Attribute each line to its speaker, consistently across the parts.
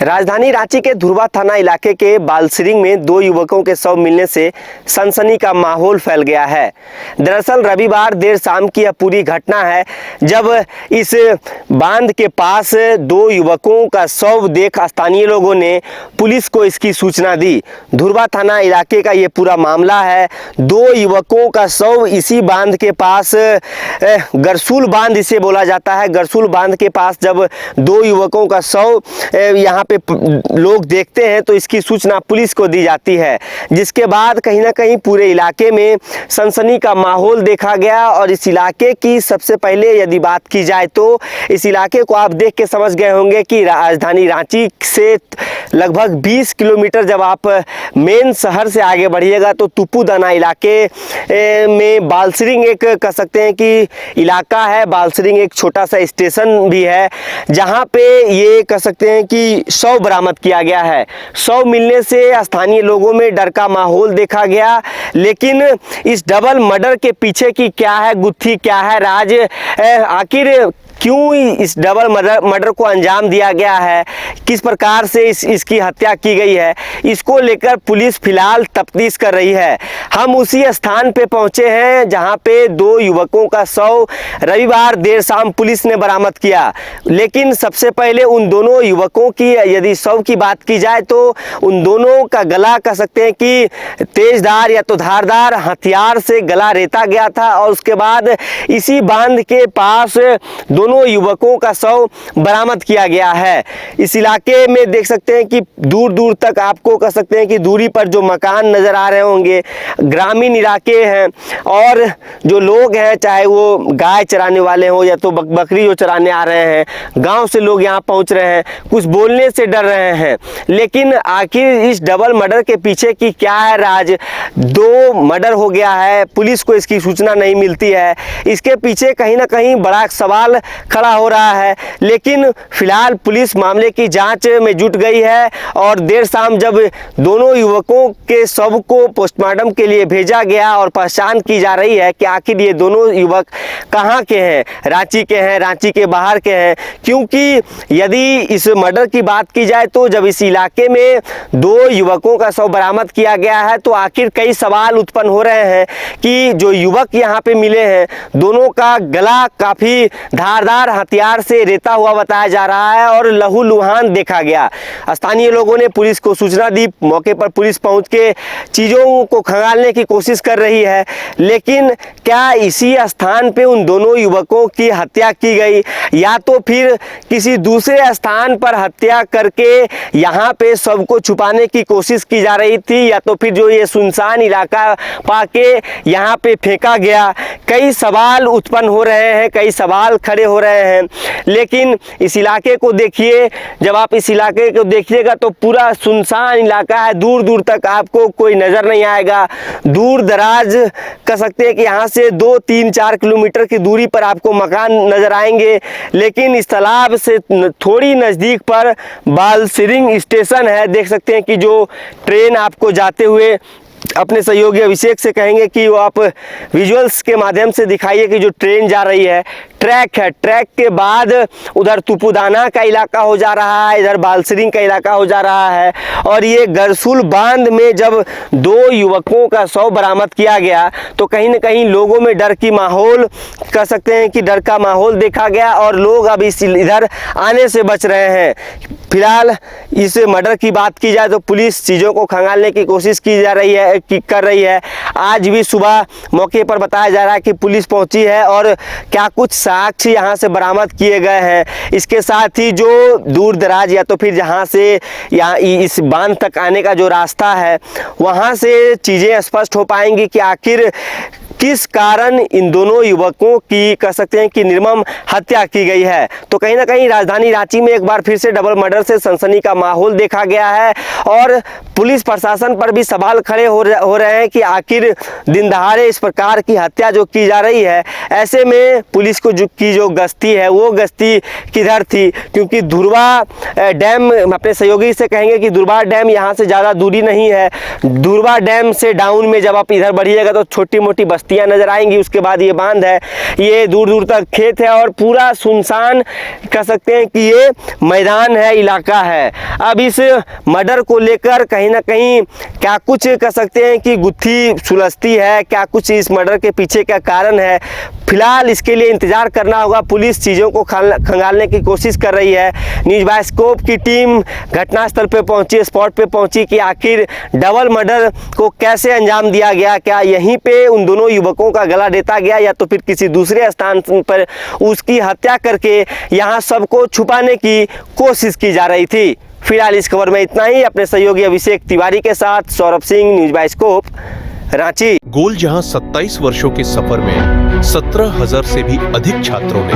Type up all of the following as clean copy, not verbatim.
Speaker 1: राजधानी रांची के धुर्वा थाना इलाके के बालसिरिंग में दो युवकों के शव मिलने से सनसनी का माहौल फैल गया है। दरअसल रविवार देर शाम की यह पूरी घटना है जब इस बांध के पास दो युवकों का शव देख स्थानीय लोगों ने पुलिस को इसकी सूचना दी। धुर्वा थाना इलाके का ये पूरा मामला है। दो युवकों का शव इसी बांध के पास, गरसूल बांध इसे बोला जाता है, गरसूल बांध के पास जब दो युवकों का शव यहाँ पे लोग देखते हैं तो इसकी सूचना पुलिस को दी जाती है, जिसके बाद कहीं ना कहीं पूरे इलाके में सनसनी का माहौल देखा गया। और इस इलाके की सबसे पहले यदि बात की जाए तो इस इलाके को आप देख के समझ गए होंगे कि राजधानी रांची से लगभग 20 किलोमीटर जब आप मेन शहर से आगे बढ़िएगा तो तुपुदाना इलाके में बालसिरिंग एक कह सकते हैं कि इलाका है। बालसिरिंग एक छोटा सा स्टेशन भी है जहाँ पे ये कह सकते हैं कि शव बरामद किया गया है। शव मिलने से स्थानीय लोगों में डर का माहौल देखा गया, लेकिन इस डबल मर्डर के पीछे की क्या है गुत्थी, क्या है राज, आखिर क्यों इस डबल मर्डर को अंजाम दिया गया है, किस प्रकार से इसकी हत्या की गई है, इसको लेकर पुलिस फिलहाल तफ्तीश कर रही है। हम उसी स्थान पे पहुंचे हैं जहां पे दो युवकों का शव रविवार देर शाम पुलिस ने बरामद किया। लेकिन सबसे पहले उन दोनों युवकों की यदि शव की बात की जाए तो उन दोनों का गला कह सकते हैं कि तेजधार या तो धारदार हथियार से गला रेता गया था और उसके बाद इसी बांध के पास दोनों युवकों का शव बरामद किया गया है। इस इलाके में देख सकते हैं कि दूर दूर तक आपको कह सकते हैं कि दूरी पर जो मकान नजर आ रहे होंगे ग्रामीण इलाके हैं, और जो लोग हैं चाहे वो गाय चराने वाले हो या तो बकरी जो चराने आ रहे हैं, गांव से लोग यहां पहुंच रहे हैं, कुछ बोलने से डर रहे हैं। लेकिन आखिर इस डबल मर्डर के पीछे की क्या है राज? दो मर्डर हो गया है, पुलिस को इसकी सूचना नहीं मिलती है, इसके पीछे कहीं ना कहीं बड़ा सवाल खड़ा हो रहा है। लेकिन फिलहाल पुलिस मामले की जांच में जुट गई है और देर शाम जब दोनों युवकों के शव को पोस्टमार्टम के लिए भेजा गया और पहचान की जा रही है कि आखिर ये दोनों युवक कहां के हैं, रांची के हैं, रांची के बाहर के हैं। क्योंकि यदि इस मर्डर की बात की जाए तो जब इस इलाके में दो युवकों का शव बरामद किया गया है तो आखिर कई सवाल उत्पन्न हो रहे हैं कि जो युवक यहाँ पे मिले हैं दोनों का गला काफी धारदार हथियार से रेता हुआ बताया जा रहा है और लहूलुहान देखा गया। स्थानीय लोगों ने पुलिस को सूचना दी, मौके पर पुलिस पहुंच के चीजों को खंगालने की कोशिश कर रही है। लेकिन क्या इसी स्थान पे उन दोनों युवकों की हत्या की गई या तो फिर किसी दूसरे स्थान पर हत्या करके यहाँ पे सबको छुपाने की कोशिश की जा रही थी, या तो फिर जो ये सुनसान इलाका पाके यहाँ पे फेंका गया? कई सवाल उत्पन्न हो रहे हैं, कई सवाल खड़े हो रहे हैं। लेकिन इस इलाके को देखिए, जब आप इस इलाके को देखिएगा तो पूरा सुनसान इलाका है, दूर दूर तक आपको कोई नजर नहीं आएगा। दूर दराज कह सकते हैं कि यहाँ से 2, 3, 4 किलोमीटर की दूरी पर आपको मकान नजर आएंगे। लेकिन इस तालाब से थोड़ी नज़दीक पर बालसिरिंग स्टेशन है। देख सकते हैं कि जो ट्रेन आपको जाते हुए अपने सहयोगी अभिषेक से कहेंगे कि वो आप विजुअल्स के माध्यम से दिखाइए कि जो ट्रेन जा रही है ट्रैक है, ट्रैक के बाद उधर तुपुदाना का इलाका हो जा रहा है, इधर बालसिरिंग का इलाका हो जा रहा है। और ये गरसूल बांध में जब दो युवकों का शव बरामद किया गया तो कहीं ना कहीं लोगों में डर की माहौल कह सकते हैं कि डर का माहौल देखा गया और लोग अब इस इधर आने से बच रहे हैं। फिलहाल इस मर्डर की बात की जाए तो पुलिस चीज़ों को खंगालने की कोशिश की जा रही है, कर रही है। आज भी सुबह मौके पर बताया जा रहा है कि पुलिस पहुंची है और क्या कुछ साक्ष्य यहाँ से बरामद किए गए हैं। इसके साथ ही जो दूर दराज या तो फिर जहाँ से यहाँ इस बांध तक आने का जो रास्ता है वहाँ से चीज़ें स्पष्ट हो पाएंगी कि आखिर किस कारण इन दोनों युवकों की कह सकते हैं कि निर्मम हत्या की गई है। तो कहीं ना कहीं राजधानी रांची में एक बार फिर से डबल मर्डर से सनसनी का माहौल देखा गया है और पुलिस प्रशासन पर भी सवाल खड़े हो रहे हैं कि आखिर दिन दहाड़े इस प्रकार की हत्या जो की जा रही है, ऐसे में पुलिस को की जो गश्ती है वो गश्ती किधर थी? क्योंकि धुर्वा डैम, अपने सहयोगी से कहेंगे कि धुर्वा डैम यहाँ से ज़्यादा दूरी नहीं है। धुर्वा डैम से डाउन में जब आप इधर बढ़िएगा तो छोटी मोटी बस्ती पत्तियां नजर आएंगी। उसके बाद ये बांध है, ये दूर दूर तक खेत है और पूरा सुनसान कह सकते हैं कि ये मैदान है, इलाका है। अब इस मर्डर को लेकर कहीं ना कहीं क्या कुछ कह सकते हैं कि गुत्थी सुलझती है, क्या कुछ इस मर्डर के पीछे का कारण है, फिलहाल इसके लिए इंतजार करना होगा। पुलिस चीज़ों को खंगालने की कोशिश कर रही है। न्यूज़ बाइस्कोप की टीम घटनास्थल पे पहुंची, स्पॉट पे पहुंची कि आखिर डबल मर्डर को कैसे अंजाम दिया गया, क्या यहीं पे उन दोनों युवकों का गला देता गया या तो फिर किसी दूसरे स्थान पर उसकी हत्या करके यहाँ सबको छुपाने की कोशिश की जा रही थी। फिलहाल इस खबर में इतना ही। अपने सहयोगी अभिषेक तिवारी के साथ सौरभ सिंह, न्यूज़ बाइस्कोप, रांची।
Speaker 2: गोल जहां 27 वर्षों के सफर में 17,000 से भी अधिक छात्रों ने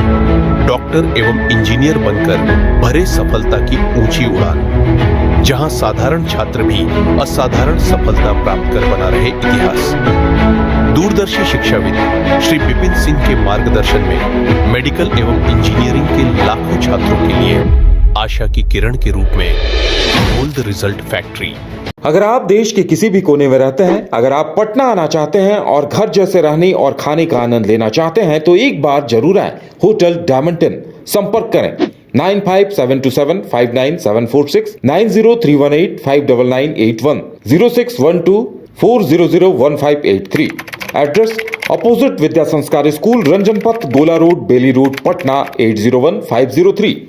Speaker 2: डॉक्टर एवं इंजीनियर बनकर भरे सफलता की ऊंची उड़ान, जहां साधारण छात्र भी असाधारण सफलता प्राप्त कर बना रहे इतिहास। दूरदर्शी शिक्षाविद श्री विपिन सिंह के मार्गदर्शन में मेडिकल एवं इंजीनियरिंग के लाखों छात्रों के लिए आशा की किरण के रूप में गोल्ड रिजल्ट फैक्ट्री।
Speaker 3: अगर आप देश के किसी भी कोने में रहते हैं, अगर आप पटना आना चाहते हैं और घर जैसे रहने और खाने का आनंद लेना चाहते हैं तो एक बार जरूर आए होटल डायमंटन। संपर्क करें 9572759746, 9031859981, 0612400158 एड्रेस अपोजिट विद्या संस्कार स्कूल, रंजन पथ, गोला रोड, बेली रोड, पटना 801503।